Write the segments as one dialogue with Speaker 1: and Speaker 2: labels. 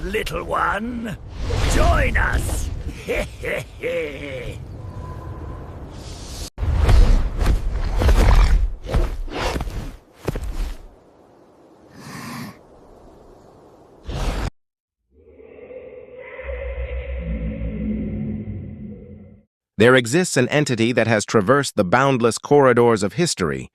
Speaker 1: little one. Join us!
Speaker 2: There exists an entity that has traversed the boundless corridors of history,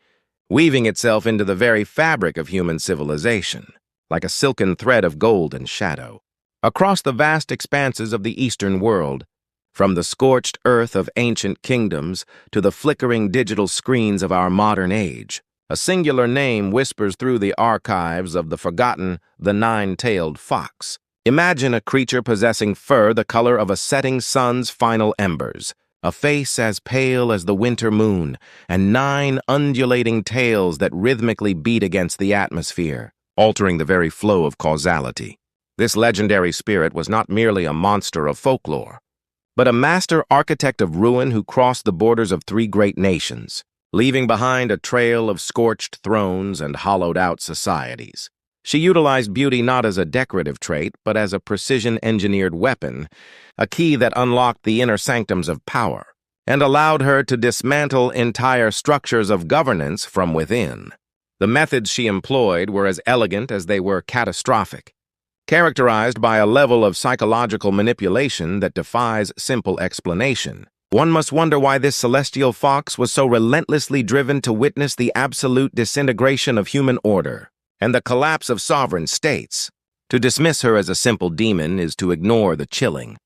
Speaker 2: weaving itself into the very fabric of human civilization, like a silken thread of gold and shadow. Across the vast expanses of the Eastern world, from the scorched earth of ancient kingdoms to the flickering digital screens of our modern age, a singular name whispers through the archives of the forgotten, the nine-tailed fox. Imagine a creature possessing fur the color of a setting sun's final embers, a face as pale as the winter moon, and 9 undulating tails that rhythmically beat against the atmosphere, altering the very flow of causality. This legendary spirit was not merely a monster of folklore, but a master architect of ruin who crossed the borders of 3 great nations, leaving behind a trail of scorched thrones and hollowed-out societies. She utilized beauty not as a decorative trait, but as a precision-engineered weapon, a key that unlocked the inner sanctums of power, and allowed her to dismantle entire structures of governance from within. The methods she employed were as elegant as they were catastrophic, characterized by a level of psychological manipulation that defies simple explanation. One must wonder why this celestial fox was so relentlessly driven to witness the absolute disintegration of human order and the collapse of sovereign states. To dismiss her as a simple demon is to ignore the chilling,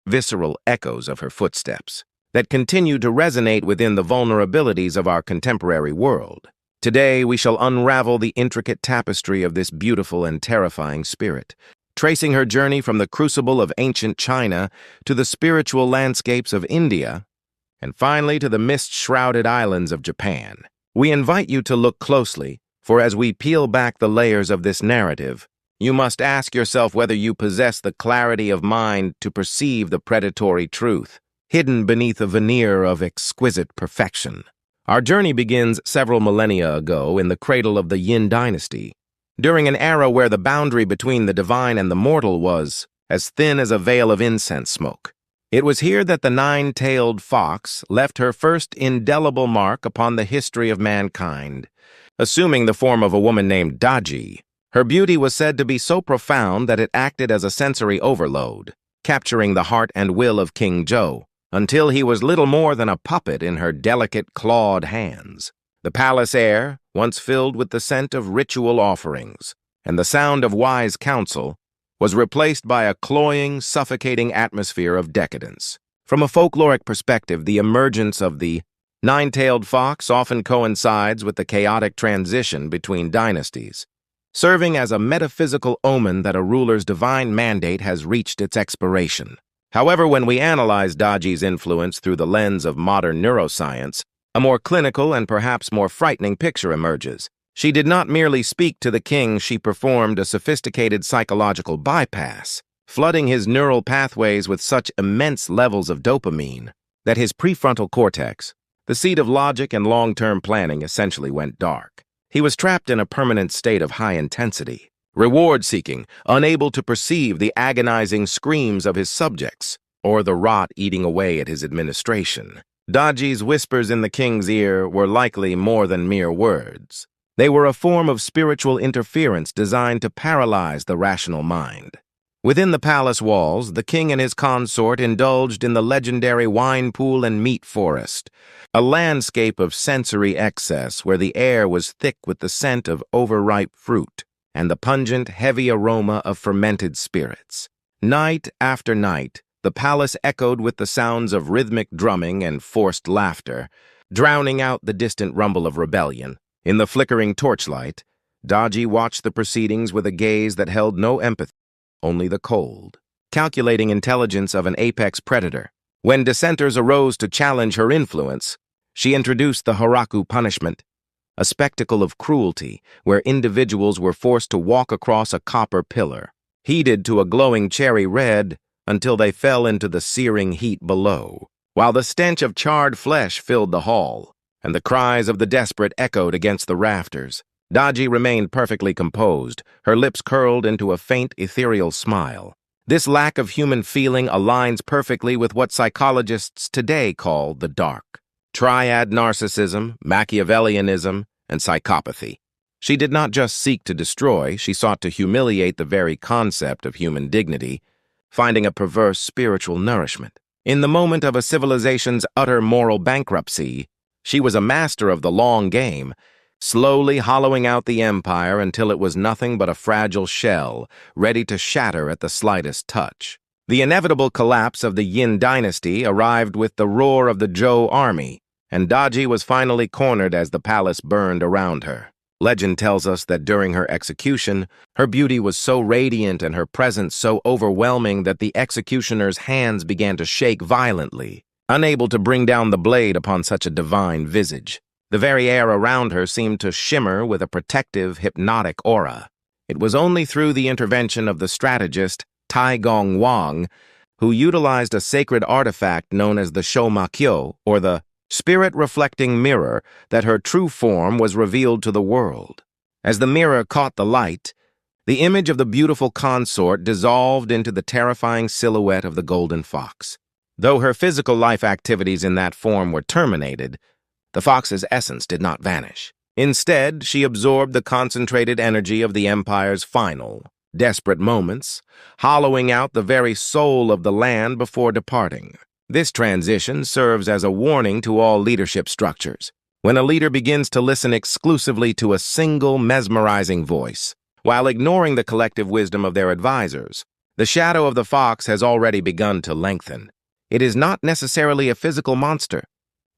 Speaker 2: visceral echoes of her footsteps that continue to resonate within the vulnerabilities of our contemporary world. Today, we shall unravel the intricate tapestry of this beautiful and terrifying spirit, tracing her journey from the crucible of ancient China to the spiritual landscapes of India, and finally to the mist-shrouded islands of Japan. We invite you to look closely, for as we peel back the layers of this narrative, you must ask yourself whether you possess the clarity of mind to perceive the predatory truth, hidden beneath a veneer of exquisite perfection. Our journey begins several millennia ago in the cradle of the Yin dynasty, during an era where the boundary between the divine and the mortal was as thin as a veil of incense smoke. It was here that the 9-tailed fox left her first indelible mark upon the history of mankind. Assuming the form of a woman named Daji, her beauty was said to be so profound that it acted as a sensory overload, capturing the heart and will of King Zhou, until he was little more than a puppet in her delicate, clawed hands. The palace air, once filled with the scent of ritual offerings and the sound of wise counsel, was replaced by a cloying, suffocating atmosphere of decadence. From a folkloric perspective, the emergence of the 9-tailed fox often coincides with the chaotic transition between dynasties, serving as a metaphysical omen that a ruler's divine mandate has reached its expiration. However, when we analyze Daji's influence through the lens of modern neuroscience, a more clinical and perhaps more frightening picture emerges. She did not merely speak to the king, she performed a sophisticated psychological bypass, flooding his neural pathways with such immense levels of dopamine that his prefrontal cortex, the seat of logic and long-term planning, essentially went dark. He was trapped in a permanent state of high intensity, reward-seeking, unable to perceive the agonizing screams of his subjects or the rot eating away at his administration. Daji's whispers in the king's ear were likely more than mere words. They were a form of spiritual interference designed to paralyze the rational mind. Within the palace walls, the king and his consort indulged in the legendary wine pool and meat forest, a landscape of sensory excess where the air was thick with the scent of overripe fruit and the pungent, heavy aroma of fermented spirits. Night after night, the palace echoed with the sounds of rhythmic drumming and forced laughter, drowning out the distant rumble of rebellion. In the flickering torchlight, Daji watched the proceedings with a gaze that held no empathy, only the cold, calculating intelligence of an apex predator. When dissenters arose to challenge her influence, she introduced the Haraku punishment, a spectacle of cruelty where individuals were forced to walk across a copper pillar, heated to a glowing cherry red until they fell into the searing heat below, while the stench of charred flesh filled the hall, and the cries of the desperate echoed against the rafters. Daji remained perfectly composed, her lips curled into a faint, ethereal smile. This lack of human feeling aligns perfectly with what psychologists today call the dark. Triad narcissism, Machiavellianism, and psychopathy. She did not just seek to destroy, she sought to humiliate the very concept of human dignity, finding a perverse spiritual nourishment. In the moment of a civilization's utter moral bankruptcy, she was a master of the long game, slowly hollowing out the empire until it was nothing but a fragile shell, ready to shatter at the slightest touch. The inevitable collapse of the Yin dynasty arrived with the roar of the Zhou army, and Daji was finally cornered as the palace burned around her. Legend tells us that during her execution, her beauty was so radiant and her presence so overwhelming that the executioner's hands began to shake violently, unable to bring down the blade upon such a divine visage. The very air around her seemed to shimmer with a protective, hypnotic aura. It was only through the intervention of the strategist Tai Gong Wang, who utilized a sacred artifact known as the Shou Ma Kyo, or the spirit-reflecting mirror, that her true form was revealed to the world. As the mirror caught the light, the image of the beautiful consort dissolved into the terrifying silhouette of the golden fox. Though her physical life activities in that form were terminated, the fox's essence did not vanish. Instead, she absorbed the concentrated energy of the empire's final, desperate moments, hollowing out the very soul of the land before departing. This transition serves as a warning to all leadership structures. When a leader begins to listen exclusively to a single mesmerizing voice, while ignoring the collective wisdom of their advisors, the shadow of the fox has already begun to lengthen. It is not necessarily a physical monster,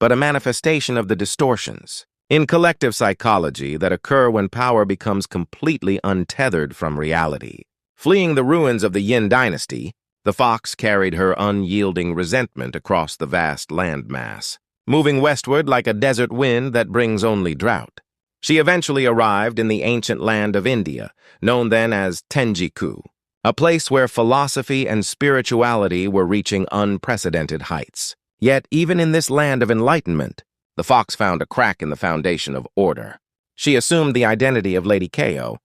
Speaker 2: but a manifestation of the distortions in collective psychology that occur when power becomes completely untethered from reality. Fleeing the ruins of the Yin dynasty, the fox carried her unyielding resentment across the vast landmass, moving westward like a desert wind that brings only drought. She eventually arrived in the ancient land of India, known then as Tenjiku, a place where philosophy and spirituality were reaching unprecedented heights. Yet, even in this land of enlightenment, the fox found a crack in the foundation of order. She assumed the identity of Lady Kao,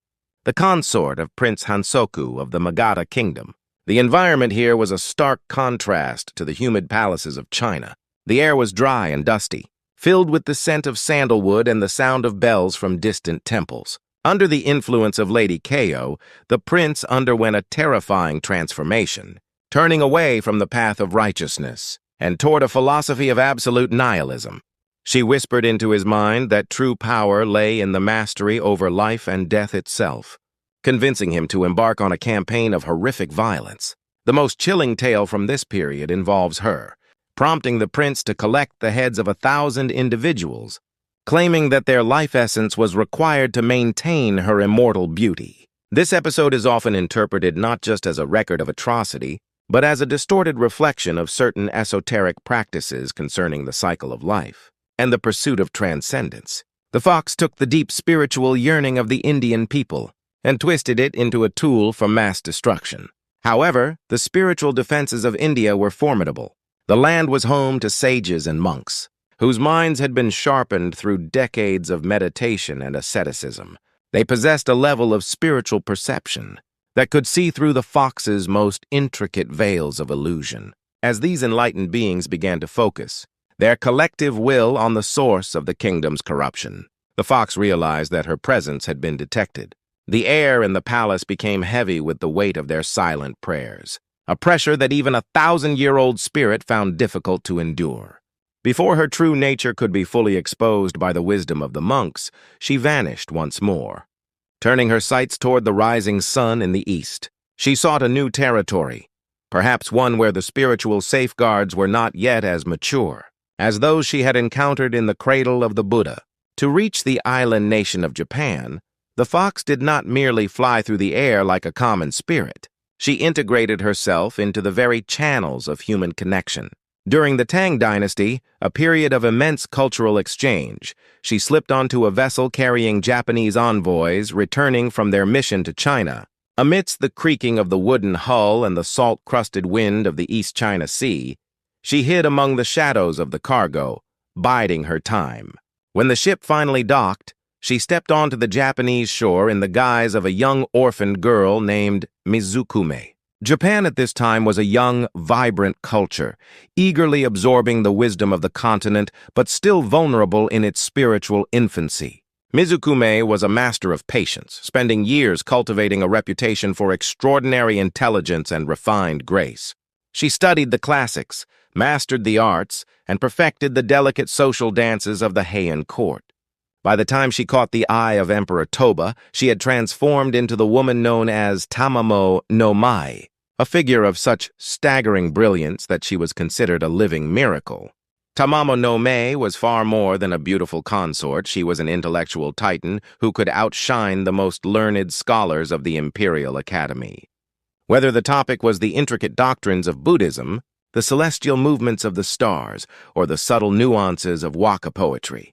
Speaker 2: the consort of Prince Hansoku of the Magadha kingdom. The environment here was a stark contrast to the humid palaces of China. The air was dry and dusty, filled with the scent of sandalwood and the sound of bells from distant temples. Under the influence of Lady Kao, the prince underwent a terrifying transformation, turning away from the path of righteousness and toward a philosophy of absolute nihilism. She whispered into his mind that true power lay in the mastery over life and death itself, convincing him to embark on a campaign of horrific violence. The most chilling tale from this period involves her, prompting the prince to collect the heads of 1,000 individuals, claiming that their life essence was required to maintain her immortal beauty. This episode is often interpreted not just as a record of atrocity, but as a distorted reflection of certain esoteric practices concerning the cycle of life and the pursuit of transcendence. The fox took the deep spiritual yearning of the Indian people and twisted it into a tool for mass destruction. However, the spiritual defenses of India were formidable. The land was home to sages and monks, whose minds had been sharpened through decades of meditation and asceticism. They possessed a level of spiritual perception that could see through the fox's most intricate veils of illusion. As these enlightened beings began to focus their collective will on the source of the kingdom's corruption, the fox realized that her presence had been detected. The air in the palace became heavy with the weight of their silent prayers, a pressure that even a 1,000-year-old spirit found difficult to endure. Before her true nature could be fully exposed by the wisdom of the monks, she vanished once more. Turning her sights toward the rising sun in the east, she sought a new territory, perhaps one where the spiritual safeguards were not yet as mature as those she had encountered in the cradle of the Buddha. To reach the island nation of Japan, the fox did not merely fly through the air like a common spirit. She integrated herself into the very channels of human connection. During the Tang Dynasty, a period of immense cultural exchange, she slipped onto a vessel carrying Japanese envoys returning from their mission to China. Amidst the creaking of the wooden hull and the salt-crusted wind of the East China Sea, she hid among the shadows of the cargo, biding her time. When the ship finally docked, she stepped onto the Japanese shore in the guise of a young orphaned girl named Mizukume. Japan at this time was a young, vibrant culture, eagerly absorbing the wisdom of the continent, but still vulnerable in its spiritual infancy. Mizukume was a master of patience, spending years cultivating a reputation for extraordinary intelligence and refined grace. She studied the classics, mastered the arts, and perfected the delicate social dances of the Heian court. By the time she caught the eye of Emperor Toba, she had transformed into the woman known as Tamamo no Mai, a figure of such staggering brilliance that she was considered a living miracle. Tamamo no Mai was far more than a beautiful consort. She was an intellectual titan who could outshine the most learned scholars of the Imperial Academy. Whether the topic was the intricate doctrines of Buddhism, the celestial movements of the stars, or the subtle nuances of waka poetry,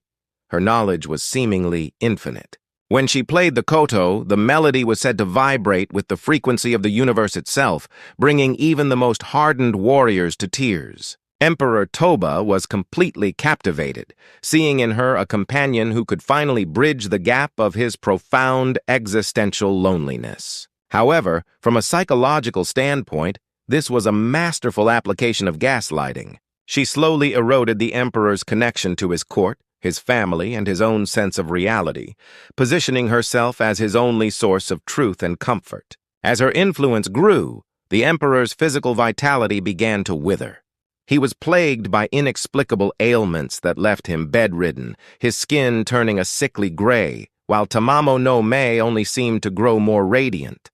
Speaker 2: her knowledge was seemingly infinite. When she played the koto, the melody was said to vibrate with the frequency of the universe itself, bringing even the most hardened warriors to tears. Emperor Toba was completely captivated, seeing in her a companion who could finally bridge the gap of his profound existential loneliness. However, from a psychological standpoint, this was a masterful application of gaslighting. She slowly eroded the emperor's connection to his court, his family, and his own sense of reality, positioning herself as his only source of truth and comfort. As her influence grew, the emperor's physical vitality began to wither. He was plagued by inexplicable ailments that left him bedridden, his skin turning a sickly gray, while Tamamo no Mai only seemed to grow more radiant,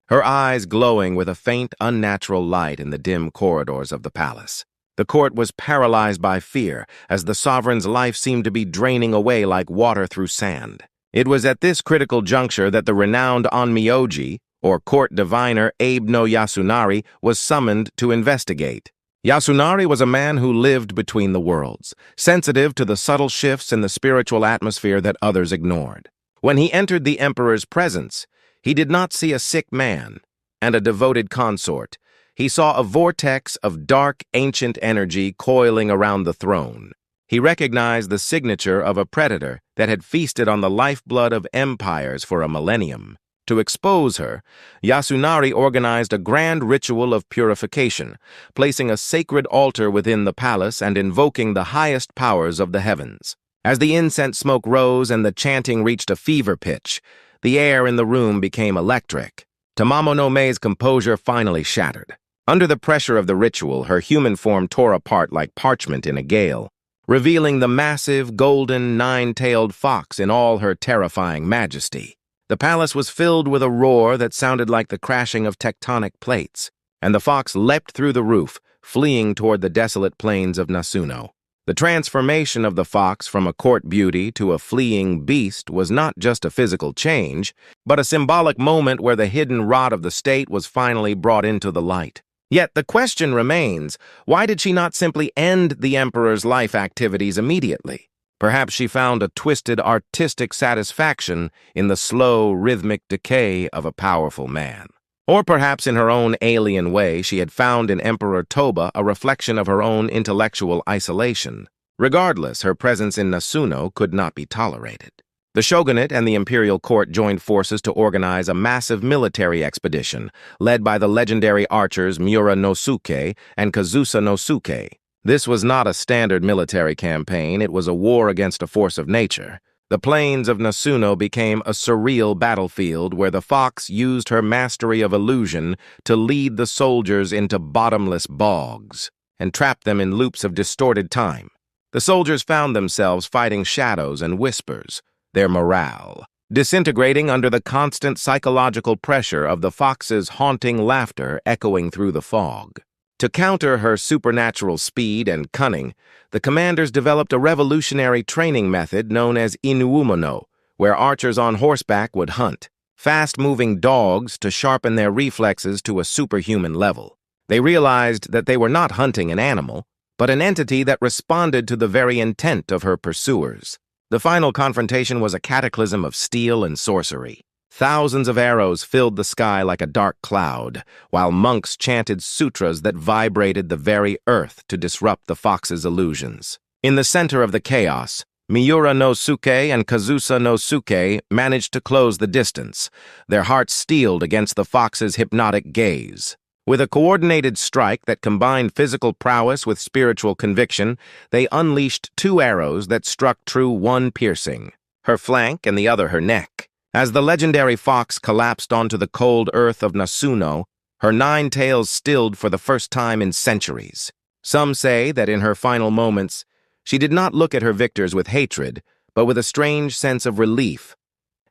Speaker 2: her eyes glowing with a faint, unnatural light in the dim corridors of the palace. The court was paralyzed by fear, as the sovereign's life seemed to be draining away like water through sand. It was at this critical juncture that the renowned Onmyoji, or court diviner Abe no Yasunari, was summoned to investigate. Yasunari was a man who lived between the worlds, sensitive to the subtle shifts in the spiritual atmosphere that others ignored. When he entered the emperor's presence, he did not see a sick man and a devoted consort. He saw a vortex of dark, ancient energy coiling around the throne. He recognized the signature of a predator that had feasted on the lifeblood of empires for a millennium. To expose her, Yasunari organized a grand ritual of purification, placing a sacred altar within the palace and invoking the highest powers of the heavens. As the incense smoke rose and the chanting reached a fever pitch, the air in the room became electric. Tamamo no Mai's composure finally shattered. Under the pressure of the ritual, her human form tore apart like parchment in a gale, revealing the massive, golden, nine-tailed fox in all her terrifying majesty. The palace was filled with a roar that sounded like the crashing of tectonic plates, and the fox leapt through the roof, fleeing toward the desolate plains of Nasuno. The transformation of the fox from a court beauty to a fleeing beast was not just a physical change, but a symbolic moment where the hidden rot of the state was finally brought into the light. Yet the question remains, why did she not simply end the emperor's life activities immediately? Perhaps she found a twisted artistic satisfaction in the slow, rhythmic decay of a powerful man. Or perhaps in her own alien way, she had found in Emperor Toba a reflection of her own intellectual isolation. Regardless, her presence in Nasuno could not be tolerated. The shogunate and the imperial court joined forces to organize a massive military expedition, led by the legendary archers Miura no Suke and Kazusa no Suke. This was not a standard military campaign, it was a war against a force of nature. The plains of Nasuno became a surreal battlefield where the fox used her mastery of illusion to lead the soldiers into bottomless bogs and trap them in loops of distorted time. The soldiers found themselves fighting shadows and whispers, their morale disintegrating under the constant psychological pressure of the fox's haunting laughter echoing through the fog. To counter her supernatural speed and cunning, the commanders developed a revolutionary training method known as inuumono, where archers on horseback would hunt fast-moving dogs to sharpen their reflexes to a superhuman level. They realized that they were not hunting an animal, but an entity that responded to the very intent of her pursuers. The final confrontation was a cataclysm of steel and sorcery. Thousands of arrows filled the sky like a dark cloud, while monks chanted sutras that vibrated the very earth to disrupt the fox's illusions. In the center of the chaos, Miura no Suke and Kazusa no Suke managed to close the distance, their hearts steeled against the fox's hypnotic gaze. With a coordinated strike that combined physical prowess with spiritual conviction, they unleashed 2 arrows that struck true, one piercing, her flank and the other her neck. As the legendary fox collapsed onto the cold earth of Nasuno, her 9 tails stilled for the first time in centuries. Some say that in her final moments, she did not look at her victors with hatred, but with a strange sense of relief,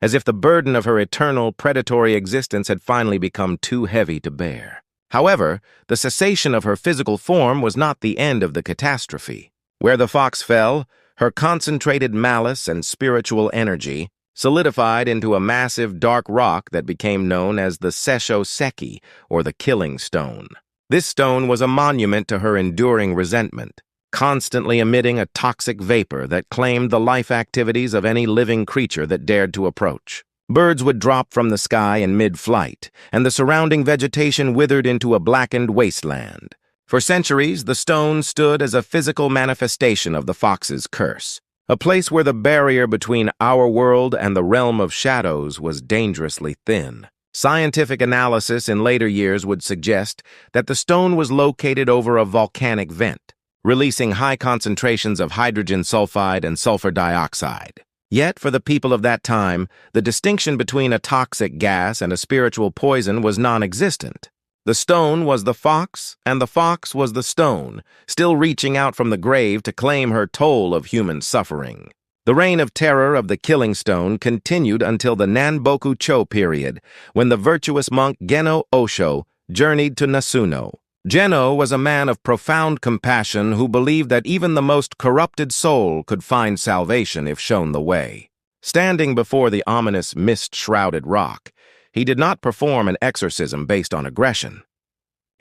Speaker 2: as if the burden of her eternal, predatory existence had finally become too heavy to bear. However, the cessation of her physical form was not the end of the catastrophe. Where the fox fell, her concentrated malice and spiritual energy solidified into a massive dark rock that became known as the Sesho Seki, or the Killing Stone. This stone was a monument to her enduring resentment, constantly emitting a toxic vapor that claimed the life activities of any living creature that dared to approach. Birds would drop from the sky in mid-flight, and the surrounding vegetation withered into a blackened wasteland. For centuries, the stone stood as a physical manifestation of the fox's curse, a place where the barrier between our world and the realm of shadows was dangerously thin. Scientific analysis in later years would suggest that the stone was located over a volcanic vent, releasing high concentrations of hydrogen sulfide and sulfur dioxide. Yet, for the people of that time, the distinction between a toxic gas and a spiritual poison was non-existent. The stone was the fox, and the fox was the stone, still reaching out from the grave to claim her toll of human suffering. The reign of terror of the Killing Stone continued until the Nanboku-cho period, when the virtuous monk Geno Osho journeyed to Nasuno. Geno was a man of profound compassion who believed that even the most corrupted soul could find salvation if shown the way. Standing before the ominous mist-shrouded rock, he did not perform an exorcism based on aggression.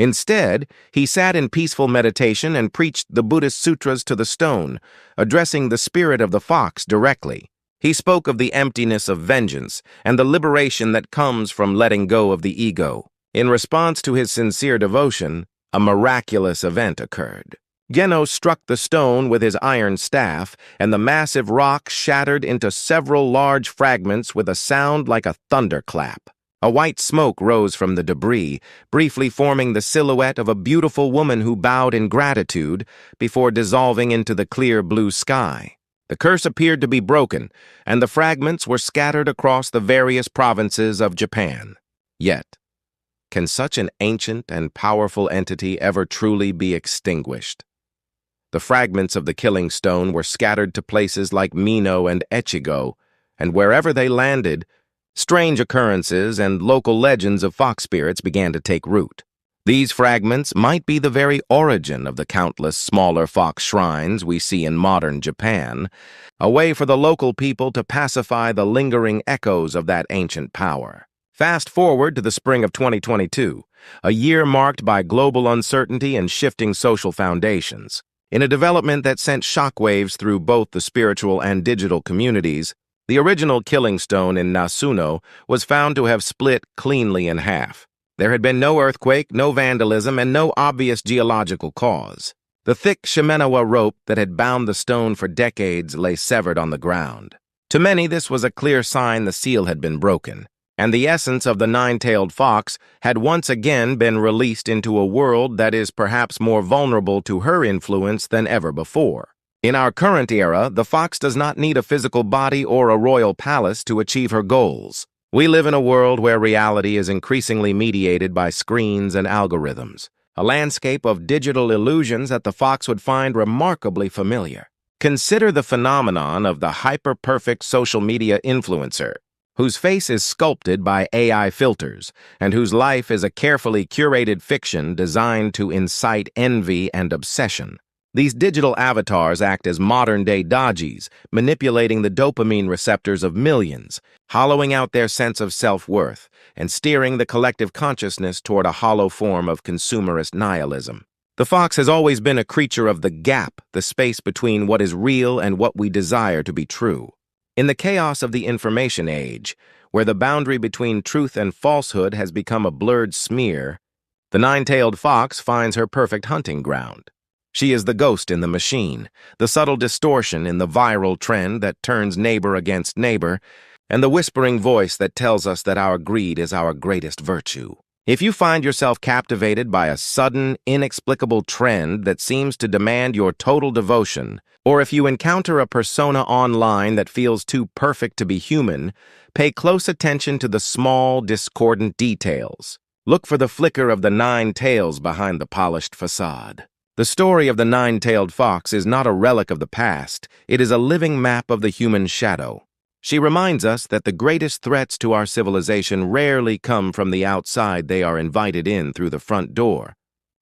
Speaker 2: Instead, he sat in peaceful meditation and preached the Buddhist sutras to the stone, addressing the spirit of the fox directly. He spoke of the emptiness of vengeance and the liberation that comes from letting go of the ego. In response to his sincere devotion, a miraculous event occurred. Geno struck the stone with his iron staff, and the massive rock shattered into several large fragments with a sound like a thunderclap. A white smoke rose from the debris, briefly forming the silhouette of a beautiful woman who bowed in gratitude before dissolving into the clear blue sky. The curse appeared to be broken, and the fragments were scattered across the various provinces of Japan. Yet, can such an ancient and powerful entity ever truly be extinguished? The fragments of the Killing Stone were scattered to places like Mino and Echigo, and wherever they landed, strange occurrences and local legends of fox spirits began to take root. These fragments might be the very origin of the countless smaller fox shrines we see in modern Japan, a way for the local people to pacify the lingering echoes of that ancient power. Fast forward to the spring of 2022, a year marked by global uncertainty and shifting social foundations. In a development that sent shockwaves through both the spiritual and digital communities, the original Killing Stone in Nasuno was found to have split cleanly in half. There had been no earthquake, no vandalism, and no obvious geological cause. The thick Shimenawa rope that had bound the stone for decades lay severed on the ground. To many, this was a clear sign the seal had been broken, and the essence of the 9-tailed fox had once again been released into a world that is perhaps more vulnerable to her influence than ever before. In our current era, the fox does not need a physical body or a royal palace to achieve her goals. We live in a world where reality is increasingly mediated by screens and algorithms, a landscape of digital illusions that the fox would find remarkably familiar. Consider the phenomenon of the hyper-perfect social media influencer, whose face is sculpted by AI filters, and whose life is a carefully curated fiction designed to incite envy and obsession. These digital avatars act as modern-day dodgies, manipulating the dopamine receptors of millions, hollowing out their sense of self-worth, and steering the collective consciousness toward a hollow form of consumerist nihilism. The fox has always been a creature of the gap, the space between what is real and what we desire to be true. In the chaos of the information age, where the boundary between truth and falsehood has become a blurred smear, the 9-tailed fox finds her perfect hunting ground. She is the ghost in the machine, the subtle distortion in the viral trend that turns neighbor against neighbor, and the whispering voice that tells us that our greed is our greatest virtue. If you find yourself captivated by a sudden, inexplicable trend that seems to demand your total devotion, or if you encounter a persona online that feels too perfect to be human, pay close attention to the small, discordant details. Look for the flicker of the nine tails behind the polished facade. The story of the nine-tailed fox is not a relic of the past, it is a living map of the human shadow. She reminds us that the greatest threats to our civilization rarely come from the outside, they are invited in through the front door,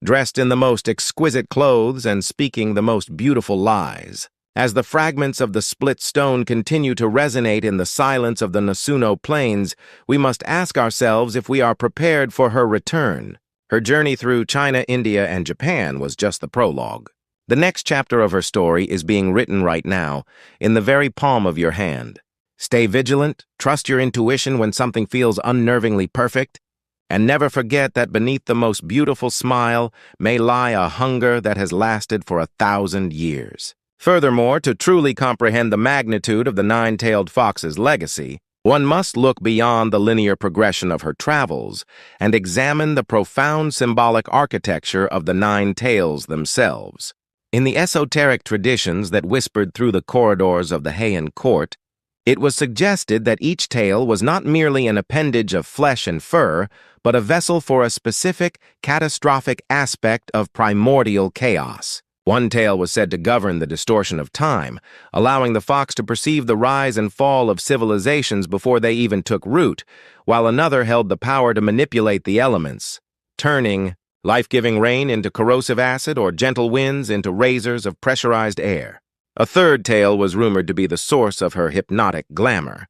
Speaker 2: dressed in the most exquisite clothes and speaking the most beautiful lies. As the fragments of the split stone continue to resonate in the silence of the Nasuno Plains, we must ask ourselves if we are prepared for her return. Her journey through China, India, and Japan was just the prologue. The next chapter of her story is being written right now, in the very palm of your hand. Stay vigilant, trust your intuition when something feels unnervingly perfect, and never forget that beneath the most beautiful smile may lie a hunger that has lasted for 1,000 years. Furthermore, to truly comprehend the magnitude of the nine-tailed fox's legacy, one must look beyond the linear progression of her travels and examine the profound symbolic architecture of the nine tails themselves. In the esoteric traditions that whispered through the corridors of the Heian court, it was suggested that each tail was not merely an appendage of flesh and fur, but a vessel for a specific, catastrophic aspect of primordial chaos. One tail was said to govern the distortion of time, allowing the fox to perceive the rise and fall of civilizations before they even took root, while another held the power to manipulate the elements, turning life-giving rain into corrosive acid or gentle winds into razors of pressurized air. A third tail was rumored to be the source of her hypnotic glamour,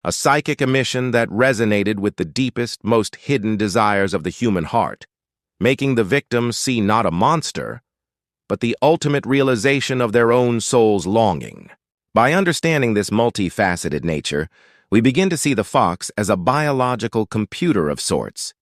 Speaker 2: a psychic emission that resonated with the deepest, most hidden desires of the human heart, making the victim see not a monster, but the ultimate realization of their own soul's longing. By understanding this multifaceted nature, we begin to see the fox as a biological computer of sorts,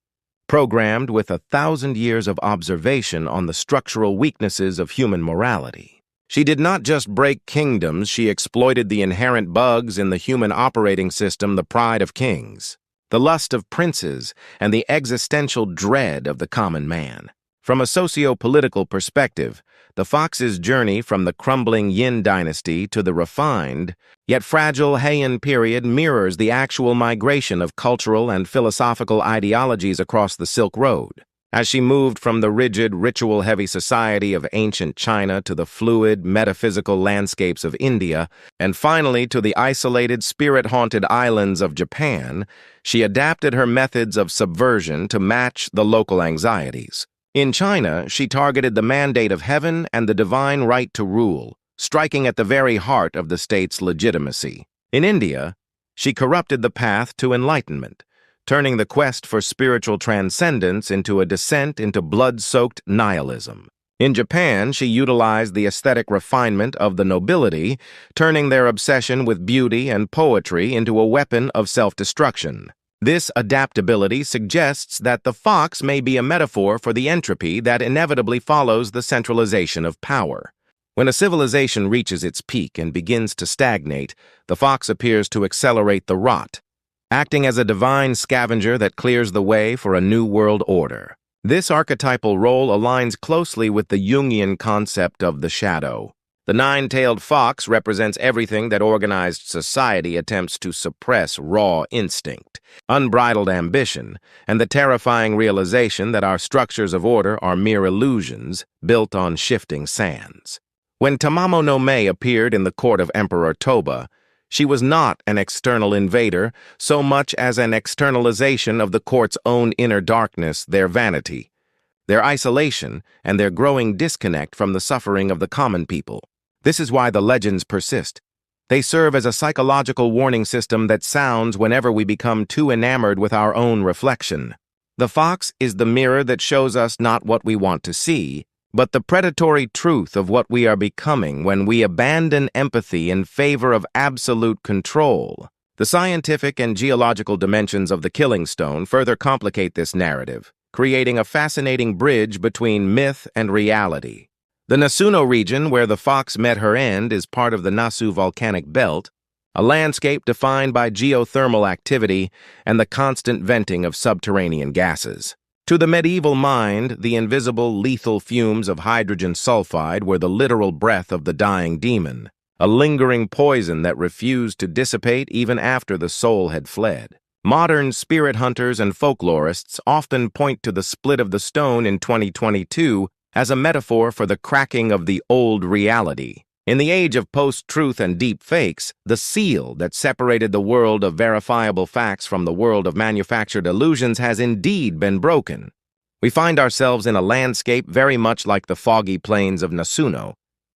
Speaker 2: programmed with 1,000 years of observation on the structural weaknesses of human morality. She did not just break kingdoms, she exploited the inherent bugs in the human operating system, the pride of kings, the lust of princes, and the existential dread of the common man. From a socio-political perspective, the fox's journey from the crumbling Yin dynasty to the refined, yet fragile Heian period mirrors the actual migration of cultural and philosophical ideologies across the Silk Road. As she moved from the rigid, ritual-heavy society of ancient China to the fluid, metaphysical landscapes of India, and finally to the isolated, spirit-haunted islands of Japan, she adapted her methods of subversion to match the local anxieties. In China, she targeted the mandate of heaven and the divine right to rule, striking at the very heart of the state's legitimacy. In India, she corrupted the path to enlightenment, turning the quest for spiritual transcendence into a descent into blood-soaked nihilism. In Japan, she utilized the aesthetic refinement of the nobility, turning their obsession with beauty and poetry into a weapon of self-destruction. This adaptability suggests that the fox may be a metaphor for the entropy that inevitably follows the centralization of power. When a civilization reaches its peak and begins to stagnate, the fox appears to accelerate the rot, acting as a divine scavenger that clears the way for a new world order. This archetypal role aligns closely with the Jungian concept of the shadow. The nine-tailed fox represents everything that organized society attempts to suppress: raw instinct, unbridled ambition, and the terrifying realization that our structures of order are mere illusions built on shifting sands. When Tamamo no Mae appeared in the court of Emperor Toba, she was not an external invader so much as an externalization of the court's own inner darkness, their vanity, their isolation, and their growing disconnect from the suffering of the common people. This is why the legends persist. They serve as a psychological warning system that sounds whenever we become too enamored with our own reflection. The fox is the mirror that shows us not what we want to see, but the predatory truth of what we are becoming when we abandon empathy in favor of absolute control. The scientific and geological dimensions of the Killing Stone further complicate this narrative, creating a fascinating bridge between myth and reality. The Nasuno region where the fox met her end is part of the Nasu volcanic belt, a landscape defined by geothermal activity and the constant venting of subterranean gases. To the medieval mind, the invisible, lethal fumes of hydrogen sulfide were the literal breath of the dying demon, a lingering poison that refused to dissipate even after the soul had fled. Modern spirit hunters and folklorists often point to the split of the stone in 2022 as a metaphor for the cracking of the old reality. In the age of post-truth and deep fakes, the seal that separated the world of verifiable facts from the world of manufactured illusions has indeed been broken. We find ourselves in a landscape very much like the foggy plains of Nasuno,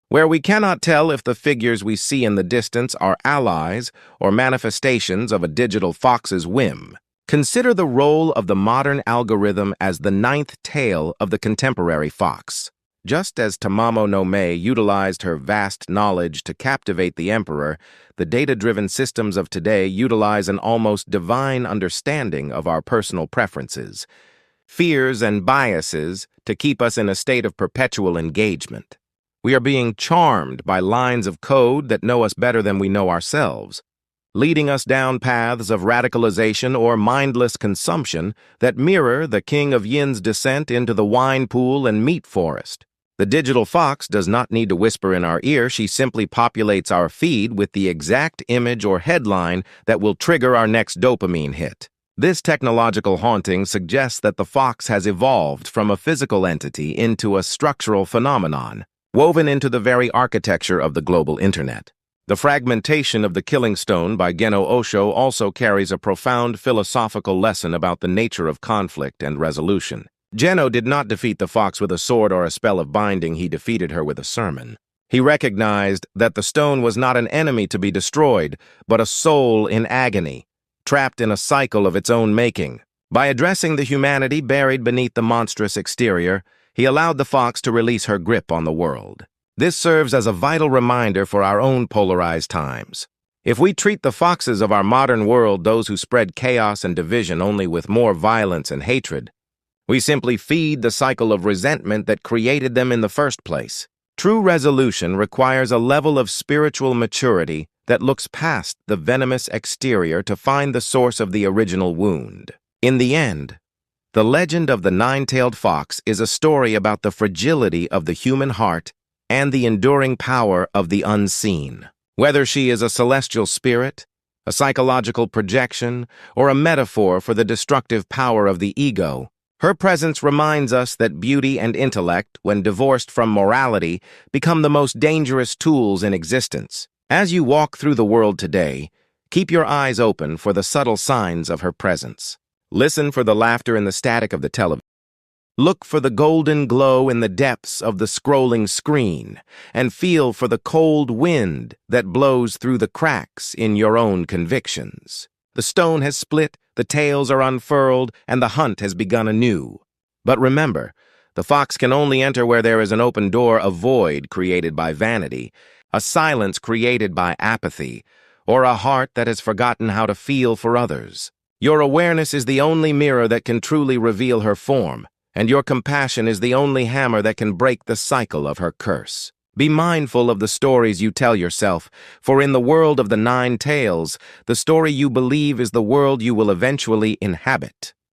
Speaker 2: where we cannot tell if the figures we see in the distance are allies or manifestations of a digital fox's whim. Consider the role of the modern algorithm as the ninth tail of the contemporary fox. Just as Tamamo no Mae utilized her vast knowledge to captivate the emperor, the data-driven systems of today utilize an almost divine understanding of our personal preferences, fears, and biases to keep us in a state of perpetual engagement. We are being charmed by lines of code that know us better than we know ourselves, leading us down paths of radicalization or mindless consumption that mirror the King of Yin's descent into the wine pool and meat forest. The digital fox does not need to whisper in our ear. She simply populates our feed with the exact image or headline that will trigger our next dopamine hit. This technological haunting suggests that the fox has evolved from a physical entity into a structural phenomenon, woven into the very architecture of the global internet. The fragmentation of the Killing Stone by Geno Osho also carries a profound philosophical lesson about the nature of conflict and resolution. Geno did not defeat the fox with a sword or a spell of binding. He defeated her with a sermon. He recognized that the stone was not an enemy to be destroyed, but a soul in agony, trapped in a cycle of its own making. By addressing the humanity buried beneath the monstrous exterior, he allowed the fox to release her grip on the world. This serves as a vital reminder for our own polarized times. If we treat the foxes of our modern world, those who spread chaos and division, only with more violence and hatred, we simply feed the cycle of resentment that created them in the first place. True resolution requires a level of spiritual maturity that looks past the venomous exterior to find the source of the original wound. In the end, the legend of the nine-tailed fox is a story about the fragility of the human heart and the enduring power of the unseen. Whether she is a celestial spirit, a psychological projection, or a metaphor for the destructive power of the ego, her presence reminds us that beauty and intellect, when divorced from morality, become the most dangerous tools in existence. As you walk through the world today, keep your eyes open for the subtle signs of her presence. Listen for the laughter and the static of the television. Look for the golden glow in the depths of the scrolling screen, and feel for the cold wind that blows through the cracks in your own convictions. The stone has split, the tails are unfurled, and the hunt has begun anew. But remember, the fox can only enter where there is an open door, a void created by vanity, a silence created by apathy, or a heart that has forgotten how to feel for others. Your awareness is the only mirror that can truly reveal her form, and your compassion is the only hammer that can break the cycle of her curse. Be mindful of the stories you tell yourself, for in the world of the nine tails, the story you believe is the world you will eventually inhabit.